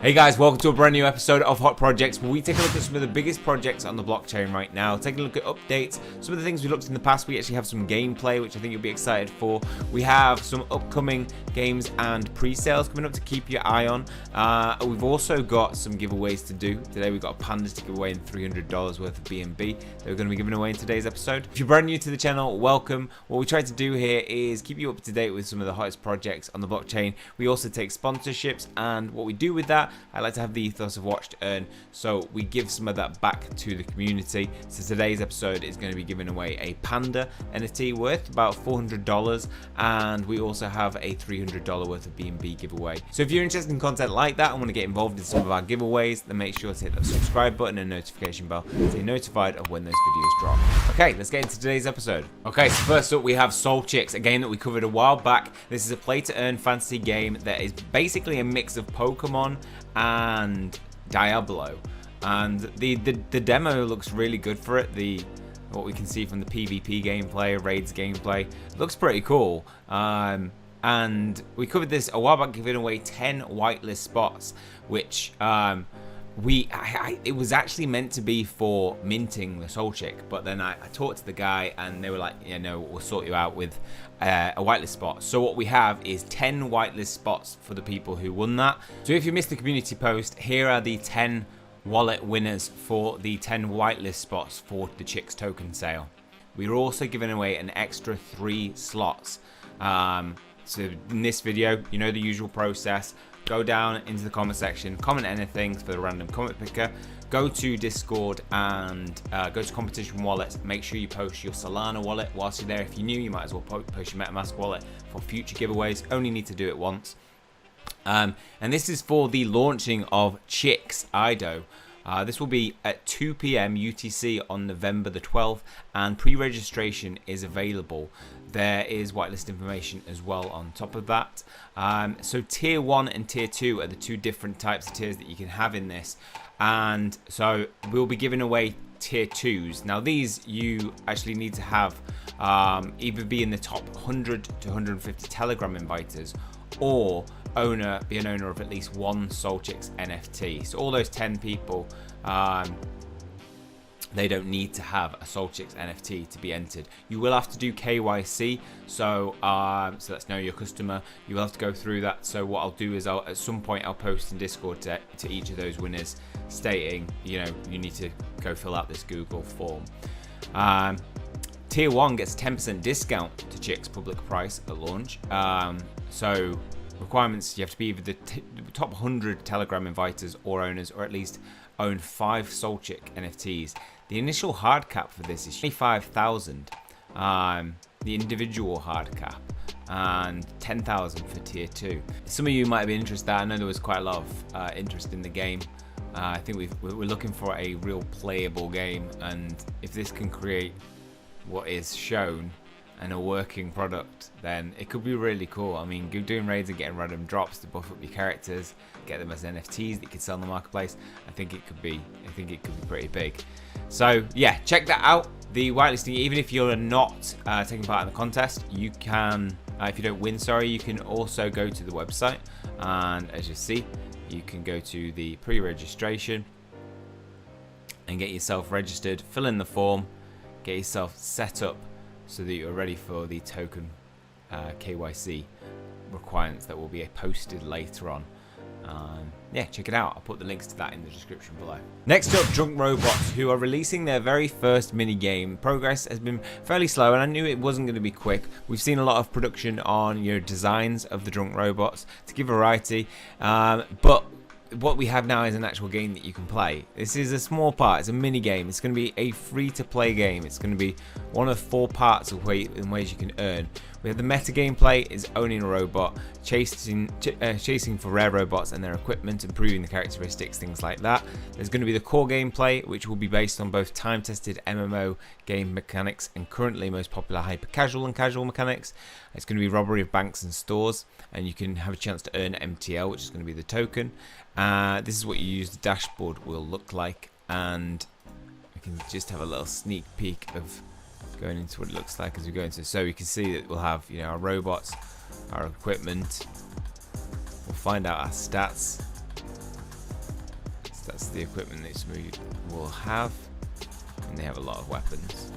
Hey guys, welcome to a brand new episode of Hot Projects, where we take a look at some of the biggest projects on the blockchain right now, take a look at updates, some of the things we looked in the past. We actually have some gameplay, which I think you'll be excited for. We have some upcoming games and pre-sales coming up to keep your eye on. We've also got some giveaways to do. Today we've got pandas to give away and $300 worth of BNB that we're going to be giving away in today's episode. If you're brand new to the channel, welcome. What we try to do here is keep you up to date with some of the hottest projects on the blockchain. We also take sponsorships, and what we do with that, I like to have the ethos of watch to earn, so we give some of that back to the community. So today's episode is going to be giving away a panda NFT worth about $400, and we also have a $300 worth of BNB giveaway. So if you're interested in content like that and want to get involved in some of our giveaways, then make sure to hit that subscribe button and notification bell to stay notified of when those videos drop. Okay, let's get into today's episode. Okay, so first up we have Soul Chicks, a game that we covered a while back. This is a play to earn fantasy game that is basically a mix of Pokemon and Diablo, and the demo looks really good for it. What we can see from the PvP gameplay, raids gameplay, looks pretty cool. And we covered this a while back, giving away 10 whitelist spots, which it was actually meant to be for minting the Soul Chick, but then I talked to the guy and they were like, yeah, no, we'll sort you out with a whitelist spot. So what we have is 10 whitelist spots for the people who won that. So if you missed the community post, here are the 10 wallet winners for the 10 whitelist spots for the Chicks token sale. We're also giving away an extra 3 slots. So in this video, you know the usual process. Go down into the comment section, comment anything for the random comment picker. Go to Discord and go to competition wallets. Make sure you post your Solana wallet whilst you're there. If you're new, you might as well post your MetaMask wallet for future giveaways. Only need to do it once. And this is for the launching of Chicks IDO. This will be at 2 p.m. UTC on November the 12th, and pre-registration is available. There is whitelist information as well on top of that. So tier 1 and tier 2 are the two different types of tiers that you can have in this. And so we'll be giving away tier 2s. Now these you actually need to have either be in the top 100 to 150 Telegram inviters, or be an owner of at least one Soul Chicks NFT. So all those 10 people, they don't need to have a Soul Chicks NFT to be entered. You will have to do KYC, so that's know your customer. You will have to go through that. So what I'll do is at some point I'll post in Discord to each of those winners, stating, you know, you need to go fill out this Google form. Tier 1 gets a 10% discount to Chicks public price at launch. So requirements: you have to be either the top 100 Telegram inviters or owners, or at least own 5 Soul Chick NFTs. The initial hard cap for this is 25,000, the individual hard cap, and 10,000 for tier 2. Some of you might be interested. I know there was quite a lot of interest in the game. I think we're looking for a real playable game, and if this can create what is shown and a working product, then it could be really cool. I mean, doing raids and getting random drops to buff up your characters, get them as NFTs that you can sell in the marketplace. I think it could be pretty big. So yeah, check that out. The whitelisting, even if you're not taking part in the contest, you can, if you don't win, you can also go to the website, and as you see, you can go to the pre-registration and get yourself registered, fill in the form, get yourself set up so that you're ready for the token KYC requirements that will be posted later on. Yeah, check it out. I'll put the links to that in the description below. Next up, Drunk Robots, who are releasing their very first mini game. Progress has been fairly slow, and I knew it wasn't going to be quick. We've seen a lot of production on designs of the Drunk Robots to give variety, but what we have now is an actual game that you can play. This is a small part. It's a mini game. It's going to be a free-to-play game. It's going to be one of 4 parts of ways you can earn. We have the meta gameplay is owning a robot, chasing for rare robots and their equipment, improving the characteristics, things like that. There's going to be the core gameplay, which will be based on both time-tested MMO game mechanics and currently most popular hyper-casual and casual mechanics. It's going to be robbery of banks and stores, and you can have a chance to earn MTL, which is going to be the token. This is what you use the dashboard will look like, and we can just have a little sneak peek of going into what it looks like as we go into. So you can see that we'll have our robots, our equipment. We'll find out our stats. is the equipment that some of you will have, and they have a lot of weapons.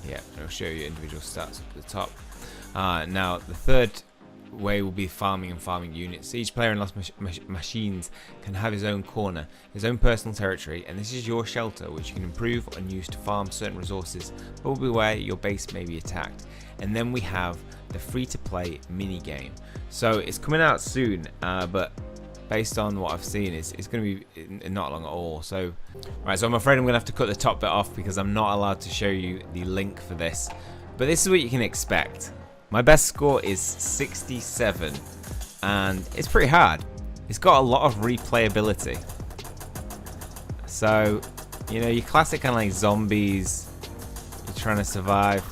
Yeah, it'll show you individual stats up at the top. Now, the third way will be farming and farming units. Each player in Lost Machines can have his own corner, his own personal territory, and this is your shelter, which you can improve and use to farm certain resources, but be aware your base may be attacked. And then we have the free-to-play mini-game. So it's coming out soon, but based on what I've seen, it's going to be not long at all. So, right, so I'm afraid I'm going to have to cut the top bit off because I'm not allowed to show you the link for this. But this is what you can expect. My best score is 67, and it's pretty hard. It's got a lot of replayability. So, you know, your classic kind of like zombies, you're trying to survive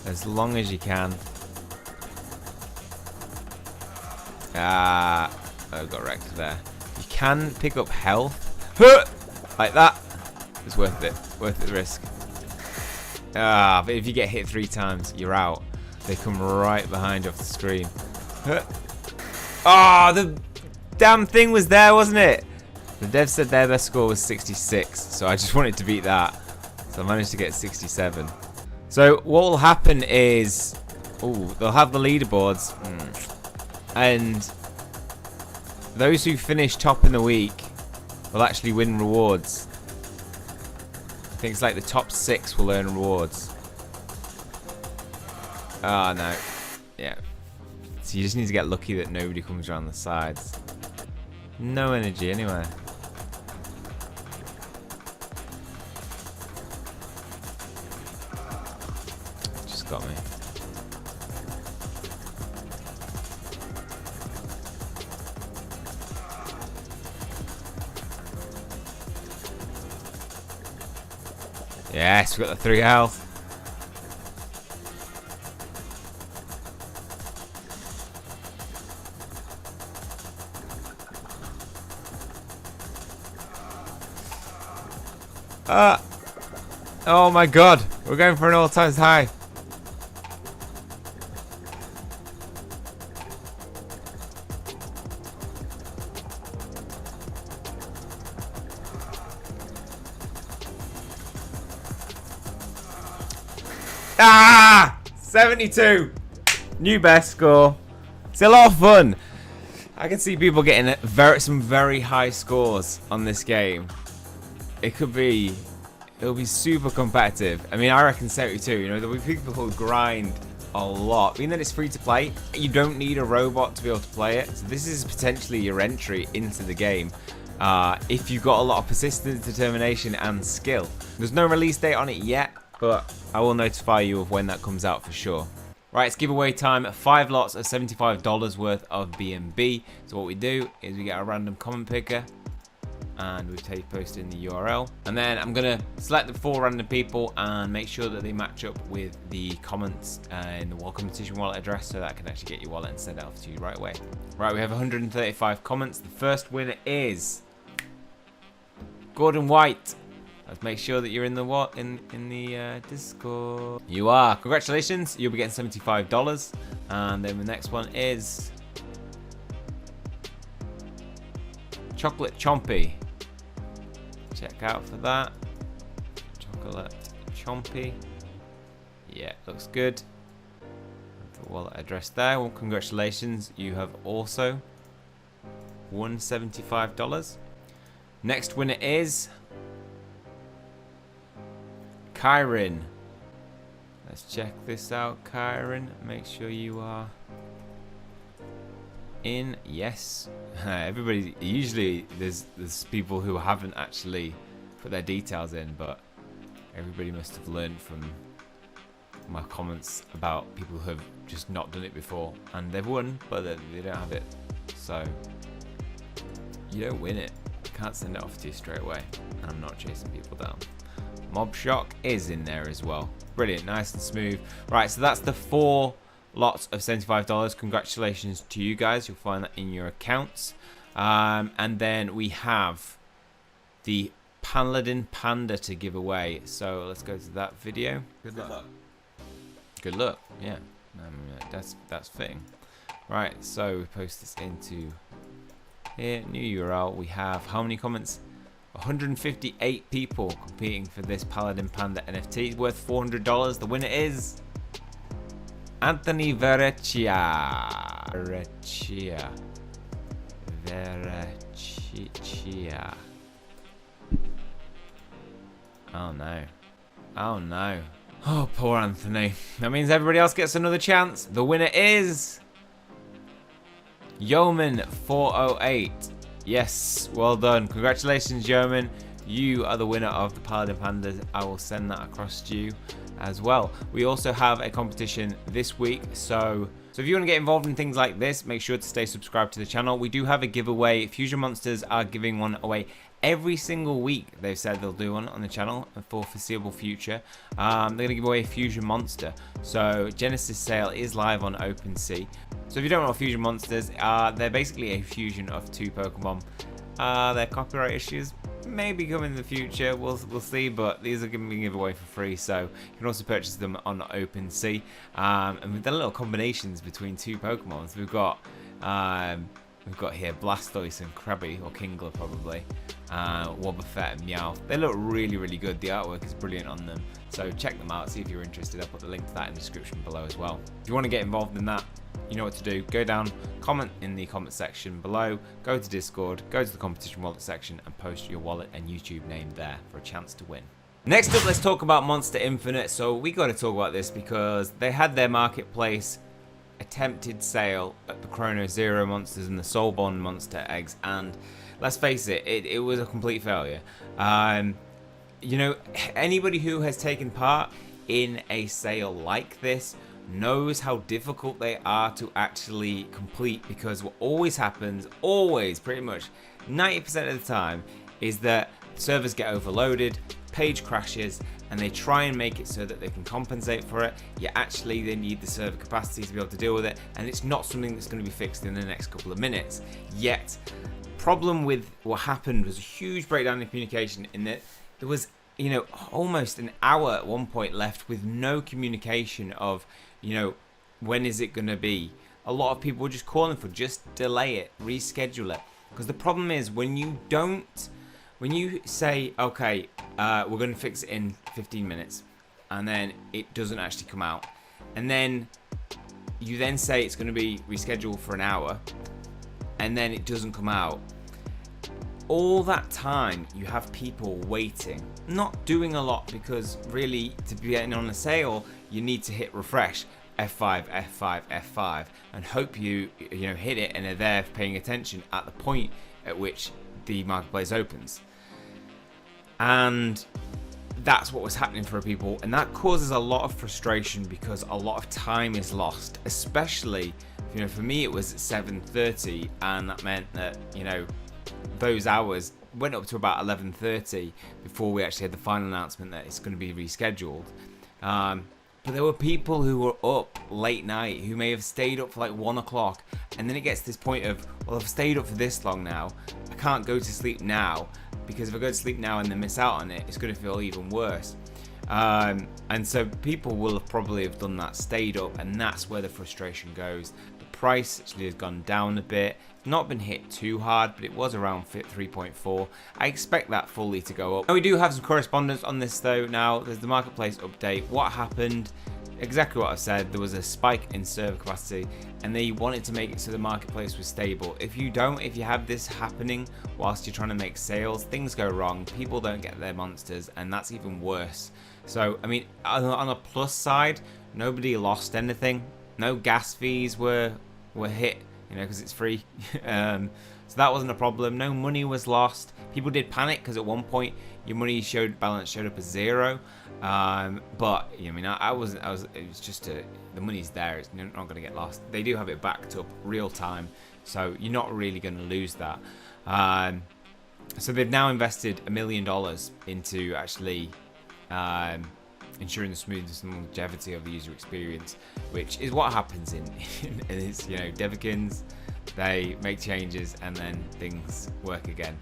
as long as you can. I got wrecked there. You can pick up health, like that. It's worth it, worth the risk. But if you get hit 3 times, you're out. They come right behind you off the screen. The damn thing was there, wasn't it? The devs said their best score was 66, so I just wanted to beat that. So I managed to get 67. So what will happen is, they'll have the leaderboards, and those who finish top in the week will actually win rewards. I think it's like the top 6 will earn rewards. No. Yeah. So you just need to get lucky that nobody comes around the sides. No energy anyway. Just got me. Yes, we got the 3 health. Oh my god, we're going for an all-time high. Ah! 72! New best score. It's a lot of fun. I can see people getting some very high scores on this game. It'll be super competitive. I mean, I reckon 72. You know, there'll be people who grind a lot. Being that it's free to play, you don't need a robot to be able to play it. So this is potentially your entry into the game. If you've got a lot of persistence, determination, and skill. There's no release date on it yet, but I will notify you of when that comes out for sure. Right, it's giveaway time. 5 lots of $75 worth of BNB. So what we do is we get a random comment picker, and we post in the URL. And then I'm going to select the 4 random people and make sure that they match up with the comments in the competition wallet address, so that I can actually get your wallet and send it off to you right away. Right, we have 135 comments. The first winner is Gordon White. Let's make sure that you're in the Discord. You are. Congratulations. You'll be getting $75. And then the next one is Chocolate Chompy. Check out for that. Chocolate Chompy. Yeah, looks good. The wallet address there. Well, congratulations. You have also won $75. Next winner is Kyron. Let's check this out, Kyron. Make sure you are in. Yes. Everybody, usually there's people who haven't actually put their details in, but everybody must have learned from my comments about people who have just not done it before, and they've won, but they don't have it. So you don't win it. I can't send it off to you straight away, and I'm not chasing people down. Mob Shock is in there as well. Brilliant, nice and smooth. Right, so that's the 4 lots of $75. Congratulations to you guys. You'll find that in your accounts. And then we have the Paladin Panda to give away. So let's go to that video. Good luck. Good luck. Yeah, that's fitting. Right, so we post this into here, new URL. We have how many comments? 158 people competing for this Paladin Panda NFT. It's worth $400. The winner is Anthony Verrecchia. Oh no. Oh no. Oh, poor Anthony. That means everybody else gets another chance. The winner is Yeoman 408. Yes, well done. Congratulations, Yeoman. You are the winner of the Paladin Pandas. I will send that across to you as well. We also have a competition this week, so if you want to get involved in things like this, make sure to stay subscribed to the channel. We do have a giveaway. Fusion Monsters are giving one away every single week. They've said they'll do one on the channel for foreseeable future. They're going to give away a Fusion Monster. So Genesis sale is live on OpenSea. So if you don't know what Fusion Monsters are, they're basically a fusion of two Pokemon. Their copyright issues maybe come in the future, we'll see, but these are being given away for free, so you can also purchase them on OpenSea. And we've done little combinations between two Pokemon. So we've got here Blastoise and Krabby, or Kingler probably, Wobbuffet and Meowth. They look really, really good. The artwork is brilliant on them, so check them out, see if you're interested. I'll put the link to that in the description below as well. If you want to get involved in that, you know what to do. Go down, comment in the comment section below, go to Discord, go to the competition wallet section and post your wallet and YouTube name there for a chance to win. Next up, let's talk about Monster Infinite. So we got to talk about this because they had their marketplace attempted sale at the Chrono Zero monsters and the Soulborn monster eggs, and let's face it, it was a complete failure. You know, anybody who has taken part in a sale like this knows how difficult they are to actually complete, because what always happens, pretty much 90% of the time, is that servers get overloaded, page crashes, and they try and make it so that they can compensate for it. Yet actually they need the server capacity to be able to deal with it, and it's not something that's going to be fixed in the next couple of minutes. Yet, problem with what happened was a huge breakdown in communication, in that there was, you know, almost an hour at one point left with no communication of, you know, when is it going to be. A lot of people were just calling for just delay it, reschedule it, because the problem is when you say, okay, we're going to fix it in 15 minutes, and then it doesn't actually come out, and then you then say it's going to be rescheduled for an hour, and then it doesn't come out. All that time you have people waiting, not doing a lot, because really to be getting on a sale you need to hit refresh, F5, F5, F5, and hope you hit it and are there paying attention at the point at which the marketplace opens. And that's what was happening for people, and that causes a lot of frustration because a lot of time is lost, especially, you know, for me it was at 7:30, and that meant that, you know, those hours went up to about 11:30 before we actually had the final announcement that it's going to be rescheduled. But there were people who were up late night who may have stayed up for like 1 o'clock, and then it gets to this point of, well, I've stayed up for this long now, I can't go to sleep now, because if I go to sleep now and then miss out on it, it's going to feel even worse. And so people will have probably have done that, stayed up, and that's where the frustration goes. The price actually has gone down a bit. It's not been hit too hard, but it was around 3.4. I expect that fully to go up. Now, we do have some correspondence on this though. Now there's the marketplace update. What happened? Exactly what I said. There was a spike in server capacity, and they wanted to make it so the marketplace was stable. If you have this happening whilst you're trying to make sales, things go wrong, people don't get their monsters, and that's even worse. So I mean, on a plus side, nobody lost anything. No gas fees were hit, you know, because it's free. So that wasn't a problem. No money was lost. People did panic because at one point your money balance showed up as 0. But I mean, it was just the money's there. It's not going to get lost. They do have it backed up real time, so you're not really going to lose that. So they've now invested $1 million into actually ensuring the smoothness and longevity of the user experience, which is what happens in it's, you know, Devkins. They make changes and then things work again.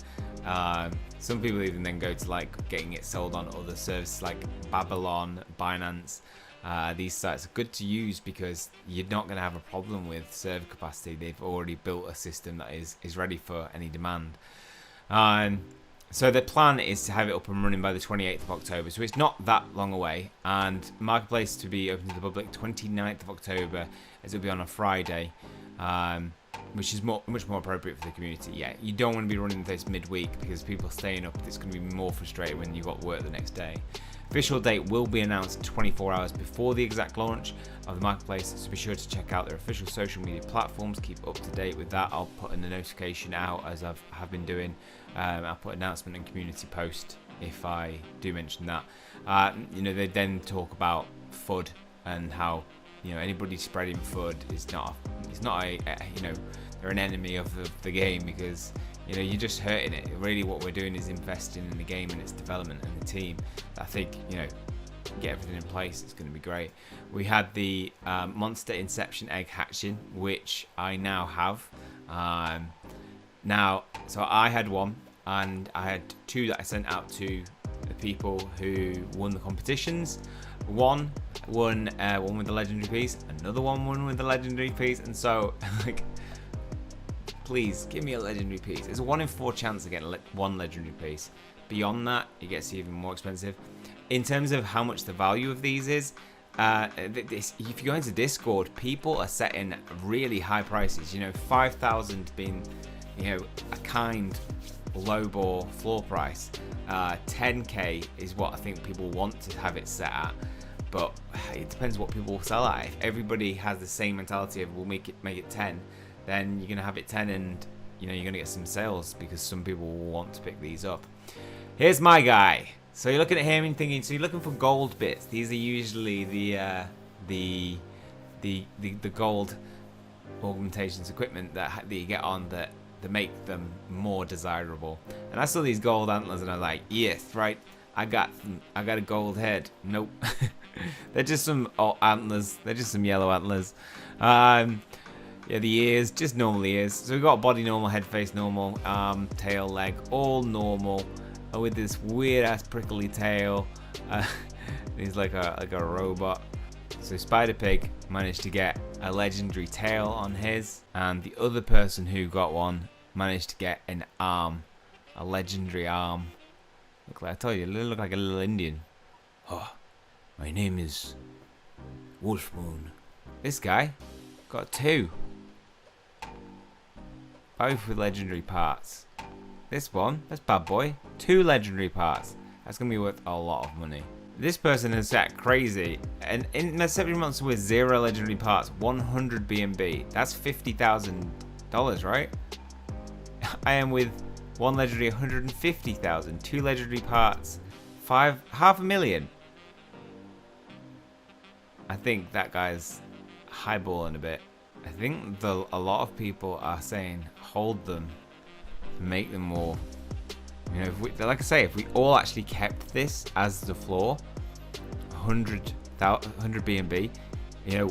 Some people even then go to like getting it sold on other services like Babylon, Binance, these sites are good to use because you're not going to have a problem with server capacity. They've already built a system that is ready for any demand. So the plan is to have it up and running by the 28th of October, so it's not that long away, and Marketplace to be open to the public 29th of October, as it'll be on a Friday, which is much more appropriate for the community. Yeah, you don't want to be running this midweek because people staying up, it's going to be more frustrating when you've got work the next day. Official date will be announced 24 hours before the exact launch of the Marketplace, so be sure to check out their official social media platforms. Keep up to date with that. I'll put in the notification out as I have been doing. I'll put an announcement and community post if I do mention that. They then talk about FUD and how anybody spreading FUD is not they're an enemy of the game, because you're just hurting it. Really, what we're doing is investing in the game and its development and the team. I think get everything in place. It's going to be great. We had the MONSTA Inception egg hatching, which I now have. So I had one, and I had two that I sent out to the people who won the competitions. One won with the legendary piece, another one won with the legendary piece, and so please give me a legendary piece. It's a 1 in 4 chance of getting one legendary piece. Beyond that, it gets even more expensive. In terms of how much the value of these is, if you go into Discord, people are setting really high prices. 5,000 being a kind lowball floor price. 10k is what I think people want to have it set at, but it depends what people sell at. If everybody has the same mentality of we'll make it 10, then you're gonna have it 10, and you're gonna get some sales because some people will want to pick these up. Here's my guy. So you're looking at him and thinking, so you're looking for gold bits. These are usually the gold augmentations equipment that you get on that make them more desirable. And I saw these gold antlers and I was like, yes, right, I got a gold head. Nope. They're just some antlers. They're just some yellow antlers. Yeah, the ears, just normal ears. So we've got body normal, head, face normal, arm, tail, leg, all normal, with this weird ass prickly tail. He's like a robot. So Spider Pig managed to get a legendary tail on his, and the other person who got one managed to get an arm, a legendary arm. Look like, I told you, look like a little Indian. Oh, my name is Wolfmoon. This guy got 2, both with legendary parts. This one, that's bad boy, 2 legendary parts. That's gonna be worth a lot of money. This person has set crazy, and in INCEPTION months with 0 legendary parts, 100 BNB. That's $50,000, right? I am with 1 legendary, 150,000. 2 legendary parts, half a million. I think that guy's highballing a bit. I think a lot of people are saying hold them, make them more. Like I say, if we all actually kept this as the floor, 100 BNB,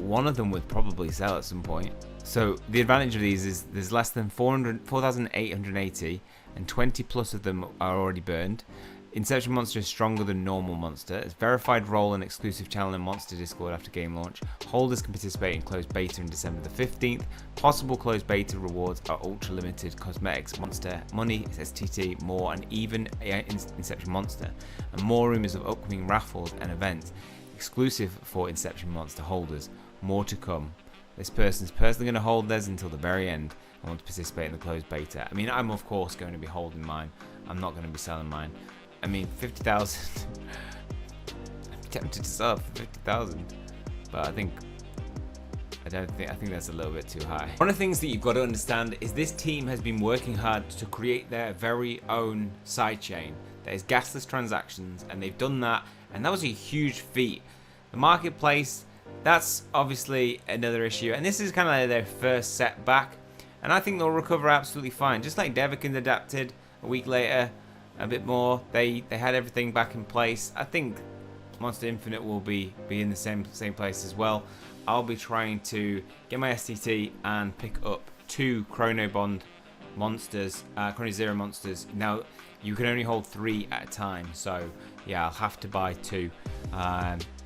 one of them would probably sell at some point. So the advantage of these is there's less than 4,880, and 20 plus of them are already burned. Inception Monster is stronger than normal Monster. It's verified role and exclusive channel in Monster Discord after game launch. Holders can participate in closed beta in December the 15th. Possible closed beta rewards are ultra limited cosmetics, Monster, money, STT, more, and even Inception Monster. And more rumors of upcoming raffles and events exclusive for Inception Monster holders. More to come. This person's personally going to hold theirs until the very end and want to participate in the closed beta. I mean, I'm of course going to be holding mine. I'm not going to be selling mine. I mean, 50,000. I'm tempted to sell for 50,000, but I think that's a little bit too high. One of the things that you've got to understand is this team has been working hard to create their very own sidechain that is gasless transactions, and they've done that, and that was a huge feat. The marketplace, that's obviously another issue, and this is kind of like their first setback, and I think they'll recover absolutely fine. Just like Devikins adapted a week later, a bit more. They had everything back in place. I think Monster Infinite will be in the same place as well. I'll be trying to get my STT and pick up 2 Chrono Bond monsters, Chrono Zero monsters. Now you can only hold 3 at a time, so yeah, I'll have to buy 2.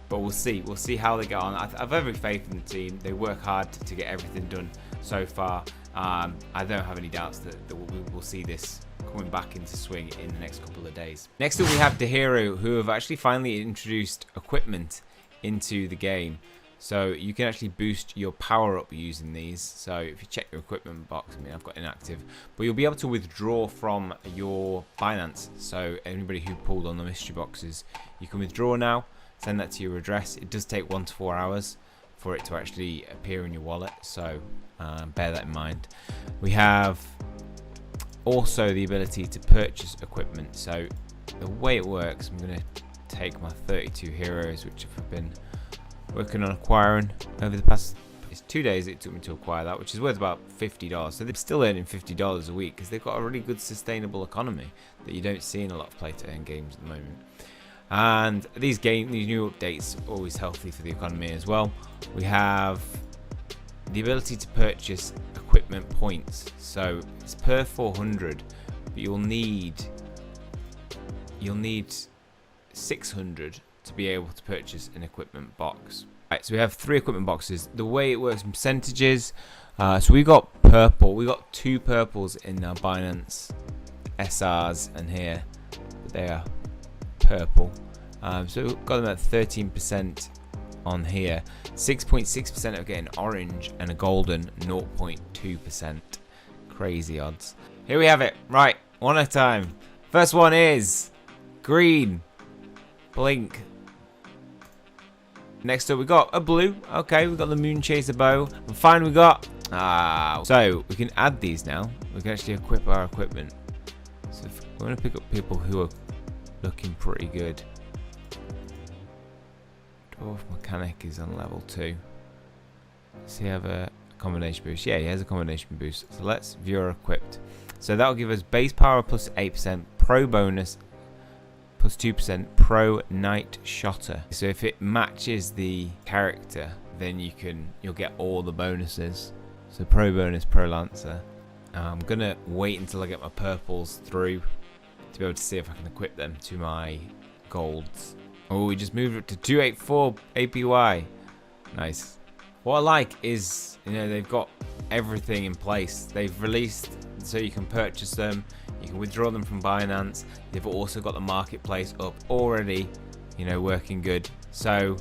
But we'll see. We'll see how they get on. I've every faith in the team. They work hard to get everything done so far. I don't have any doubts that we will see this coming back into swing in the next couple of days. Next up, we have Dehero, who have actually finally introduced equipment into the game. So you can actually boost your power up using these. So if you check your equipment box, I mean, I've got inactive, but you'll be able to withdraw from your Binance. So anybody who pulled on the mystery boxes, you can withdraw now, send that to your address. It does take 1 to 4 hours for it to actually appear in your wallet. So bear that in mind. We have also the ability to purchase equipment. So the way it works, I'm going to take my 32 heroes, which I've been working on acquiring over the past 2 days. It took me to acquire that, which is worth about $50. So they're still earning $50 a week because they've got a really good sustainable economy that you don't see in a lot of play-to-earn games at the moment. And these new updates are always healthy for the economy as well. We have the ability to purchase equipment points. So it's per 400, but you'll need 600 to be able to purchase an equipment box. Right, so we have 3 equipment boxes. The way it works in percentages, so we got purple. We got 2 purples in our Binance SRs and here, but they are purple. So we've got them at 13% on here. 6.6% are getting orange and a golden 0.2%. Crazy odds. Here we have it. Right, one at a time. First one is green. Blink. Next up we got a blue. Okay, we got the Moon Chaser bow. And fine, we got so we can add these now. We can actually equip our equipment. So if we want to pick up people who are looking pretty good. Dwarf Mechanic is on level 2. Does he have a combination boost? Yeah, he has a combination boost. So let's view our equipped. So that will give us base power plus 8%, pro bonus plus 2%, pro night shotter. So if it matches the character, then you'll get all the bonuses. So pro bonus, pro lancer. I'm gonna wait until I get my purples through to be able to see if I can equip them to my golds. Oh, we just moved it to 284 APY. Nice. What I like is, they've got everything in place. They've released so you can purchase them. You can withdraw them from Binance. They've also got the marketplace up already, working good. So,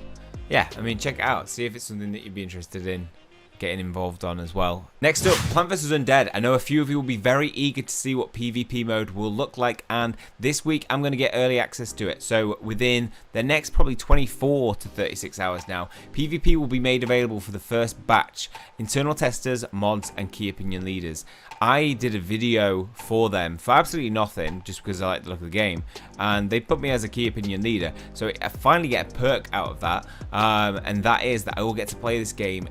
yeah, I mean, check it out. See if it's something that you'd be interested in getting involved on as well. Next up, Plant vs Undead. I know a few of you will be very eager to see what PvP mode will look like, and this week I'm going to get early access to it. So within the next probably 24 to 36 hours now, PvP will be made available for the first batch. Internal testers, mods, and key opinion leaders. I did a video for them for absolutely nothing, just because I like the look of the game, and they put me as a key opinion leader. So I finally get a perk out of that, and that is that I will get to play this game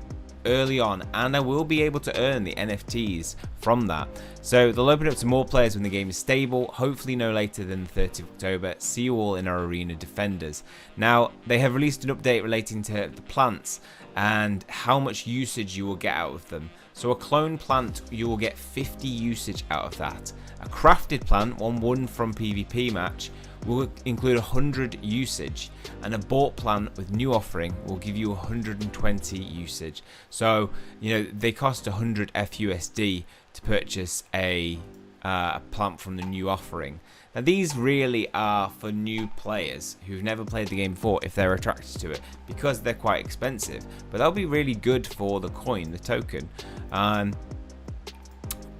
early on, and I will be able to earn the NFTs from that. So they'll open up to more players when the game is stable, hopefully no later than the 30th of October. See you all in our arena defenders. Now, they have released an update relating to the plants and how much usage you will get out of them. So a clone plant, you will get 50 usage out of that. A crafted plant, one won from PvP match, will include 100 usage, and a bought plant with new offering will give you 120 usage. So they cost 100 FUSD to purchase a plant from the new offering. Now these really are for new players who've never played the game before, if they're attracted to it, because they're quite expensive, but they'll be really good for the coin, the token.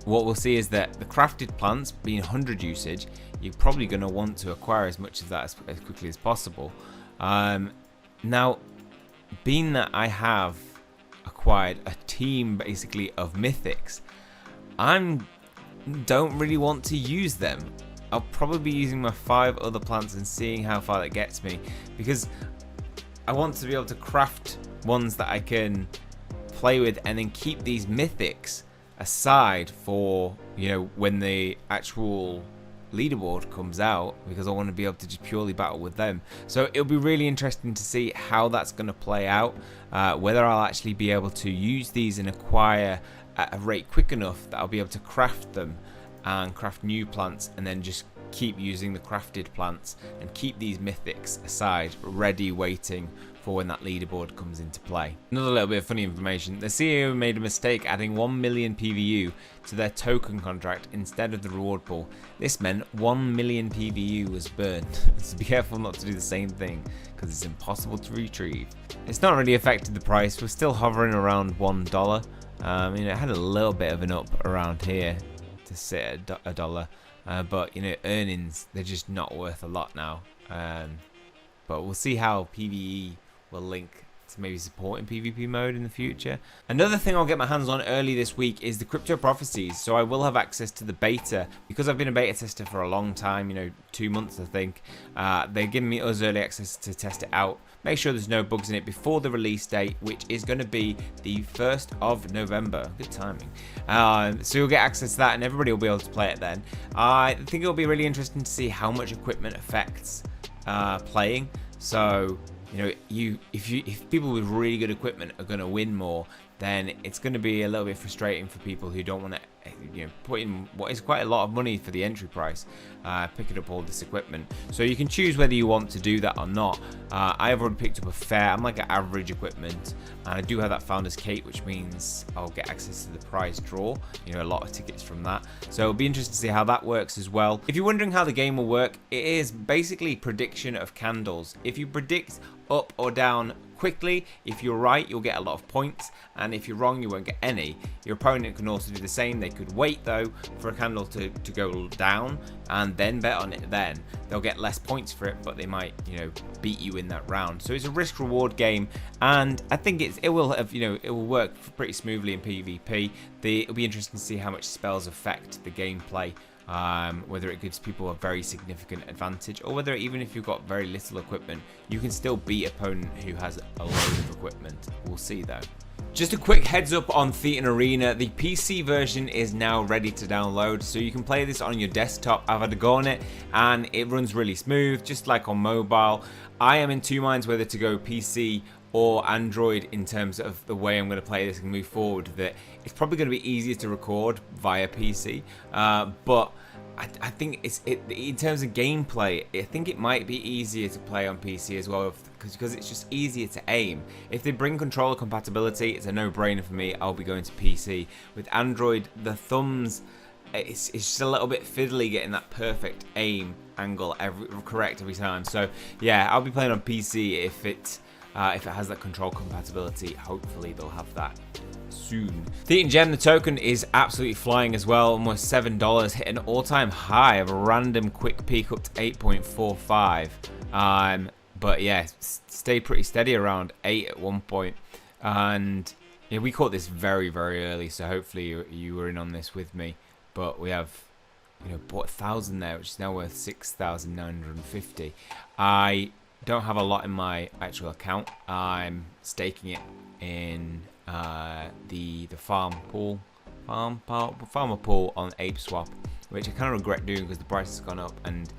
What we'll see is that the crafted plants being 100 usage, you're probably going to want to acquire as much of that as quickly as possible. Now, being that I have acquired a team basically of mythics, I don't really want to use them. I'll probably be using my 5 other plants and seeing how far that gets me, because I want to be able to craft ones that I can play with and then keep these mythics aside for when the actual leaderboard comes out, because I want to be able to just purely battle with them. So it'll be really interesting to see how that's going to play out, whether I'll actually be able to use these and acquire at a rate quick enough that I'll be able to craft them and craft new plants, and then just keep using the crafted plants and keep these mythics aside, ready, waiting for when that leaderboard comes into play. Another little bit of funny information, the CEO made a mistake adding 1 million PVU to their token contract instead of the reward pool. This meant 1 million PVU was burned, so be careful not to do the same thing, because it's impossible to retrieve. It's not really affected the price, we're still hovering around $1. It had a little bit of an up around here to sit at $1, but earnings, they're just not worth a lot now. But we'll see how PvE will link to maybe supporting PvP mode in the future. Another thing I'll get my hands on early this week is the crypto prophecies, so I will have access to the beta because I've been a beta tester for a long time, 2 months I think. They're giving us early access to test it out, make sure there's no bugs in it before the release date, which is going to be the 1st of November. Good timing. So you'll get access to that and everybody will be able to play it then. I think it'll be really interesting to see how much equipment affects playing. So if people with really good equipment are going to win more, then it's going to be a little bit frustrating for people who don't want to put in what is quite a lot of money for the entry price, picking up all this equipment. So you can choose whether you want to do that or not. I've already picked up a fair, I'm like an average equipment, and I do have that Founders Cape, which means I'll get access to the prize draw, a lot of tickets from that. So it'll be interesting to see how that works as well. If you're wondering how the game will work, it is basically prediction of candles. If you predict up or down quickly, if you're right, you'll get a lot of points, and if you're wrong, you won't get any. Your opponent can also do the same. They could wait though for a candle to go down and then bet on it. Then they'll get less points for it, but they might beat you in that round. So it's a risk reward game, and I think it will have it will work pretty smoothly in PvP. It'll be interesting to see how much spells affect the gameplay. Whether it gives people a very significant advantage, or whether even if you've got very little equipment, you can still beat opponent who has a load of equipment. We'll see though. Just a quick heads up on Thetan Arena, the PC version is now ready to download, so you can play this on your desktop. I've had a go on it and it runs really smooth, just like on mobile. I am in two minds whether to go PC or Android in terms of the way I'm going to play this and move forward. That it's probably going to be easier to record via PC, but I think in terms of gameplay, I think it might be easier to play on PC as well, because it's just easier to aim. If they bring controller compatibility, it's a no-brainer for me. I'll be going to PC. With Android, the thumbs, it's just a little bit fiddly getting that perfect aim angle correct every time. So yeah, I'll be playing on PC if it has that control compatibility. Hopefully they'll have that soon. Thetan Gem, the token, is absolutely flying as well. Almost $7, hit an all-time high of a random quick peak up to 8.45. But yeah, stayed pretty steady around 8 at one point. And yeah, we caught this very, very early, so hopefully you were in on this with me. But we have bought 1,000 there, which is now worth 6,950. I don't have a lot in my actual account. I'm staking it in the farmer pool on ApeSwap, which I kind of regret doing because the price has gone up, and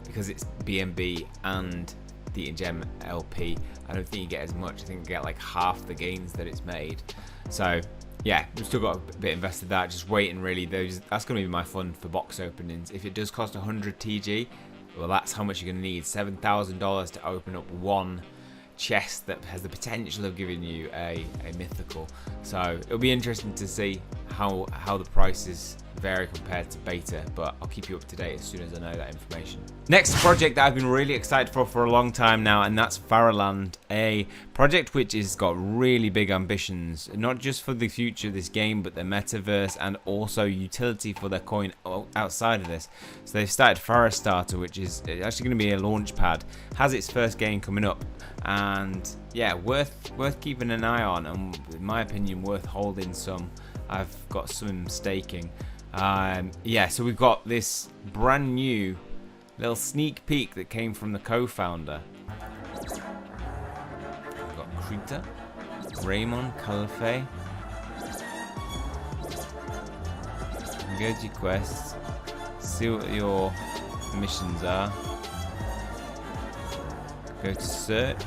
because it's BNB and Thetan Gem LP, I don't think you get as much. I think you get like half the gains that it's made. So yeah, we've still got a bit invested in that, just waiting really. That's going to be my fund for box openings. If it does cost 100 TG, well, that's how much you're going to need. $7,000 to open up one chest that has the potential of giving you a mythical. So it'll be interesting to see how the prices vary compared to beta, but I'll keep you up to date as soon as I know that information. Next project that I've been really excited for a long time now, and that's Faraland, a project which has got really big ambitions, not just for the future of this game, but the metaverse, and also utility for their coin outside of this. So they've started Farastarter, which is actually going to be a launch pad, has its first game coming up, and yeah, worth keeping an eye on, and in my opinion worth holding some. I've got some staking. Yeah, so we've got this brand new little sneak peek that came from the co-founder. We've got Krita, Raymond, Calfe. Go to your quests, see what your missions are. Go to search,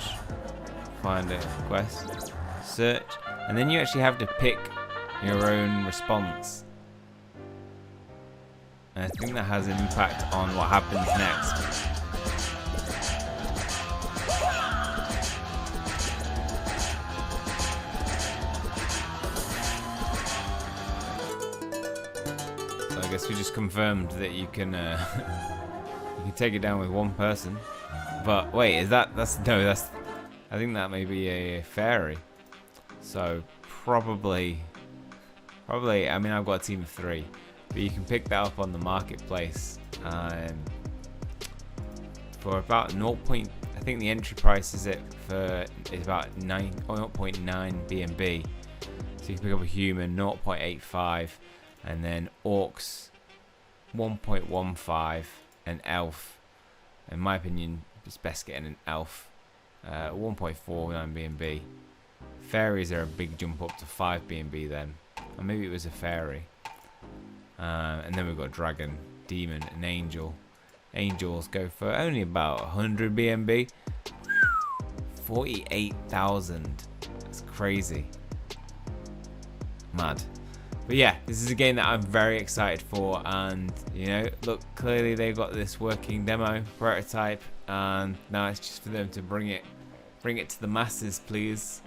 find a quest, search, and then you actually have to pick your own response. And I think that has an impact on what happens next. guess we just confirmed that you can you can take it down with one person. But wait, is that's I think that may be a fairy. So probably I mean, I've got a team of 3, but you can pick that up on the marketplace for about 0. I think the entry price is about 0.9 BNB. So you can pick up a human 0.85, and then orcs 1.15, and elf. In my opinion, it's best getting an elf. 1.49 BNB. Fairies are a big jump up to 5 BNB then. Or maybe it was a fairy. And then we've got dragon, demon, and angel. Angels go for only about 100 BNB. 48,000. That's crazy. Mad. But yeah, this is a game that I'm very excited for, and you know, look, clearly they've got this working demo prototype, and now it's just for them to bring it to the masses, please.